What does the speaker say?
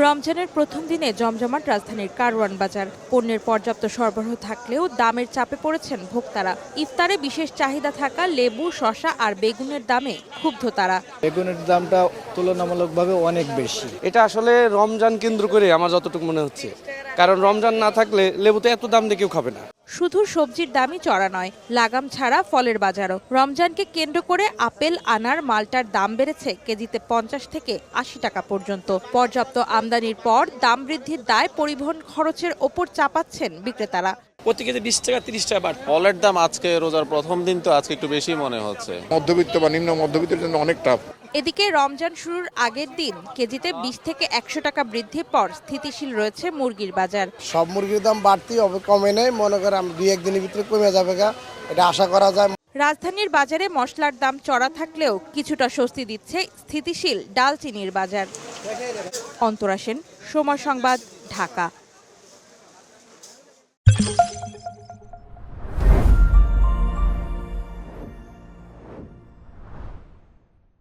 রমজানের প্রথম দিনে জমজমাট রাজধানীর কারওয়ান বাজার। পণ্যের পর্যাপ্ত সরবরাহ থাকলেও দামের চাপে পড়েছেন ভোক্তারা। ইফতারে বিশেষ চাহিদা থাকা লেবু, শসা আর বেগুনের দামে ক্ষুব্ধ তারা। বেগুনের দামটা তুলনামূলকভাবে অনেক বেশি। এটা আসলে রমজান কেন্দ্র করে আমার যতটুকু মনে হচ্ছে, কারণ রমজান না থাকলে লেবুতে এত দাম দিয়ে কেউ খাবে না। শুধু সবজির দামই চড়া নয়, লাগাম ছাড়া ফলের বাজারও। রমজানকে কেন্দ্র করে আপেল, আনার, মালটার দাম বেড়েছে কেজিতে 50 থেকে 80 টাকা পর্যন্ত। পর্যাপ্ত আমদানির পর দাম বৃদ্ধির দায় পরিবহন খরচের ওপর চাপাচ্ছেন বিক্রেতারা। প্রতি কেজি 20 টাকা 30 টাকা বাড়ছে। ফলের দাম আজকে রোজার প্রথম দিন তো আজকে একটু বেশি মনে হচ্ছে। মধ্যবিত্ত বা নিম্ন মধ্যবিত্তের জন্য অনেক টাফ। এদিকে রমজান শুরুর আগের দিন কেজিতে 20 থেকে 100 টাকা বৃদ্ধির পর স্থিতিশীল রয়েছে মুরগির বাজার। সব মুরগির দাম বাড়তি হবে, কমে নেই। মনে করেন 2-1 দিনের ভিতরে কমে যাবে, এটা আশা করা যায়। রাজধানীর বাজারে মশলার দাম চড়া থাকলেও কিছুটা স্বস্তি দিচ্ছে স্থিতিশীল ডাল, চিনির বাজার। অন্তরা সেন, সময় সংবাদ, ঢাকা।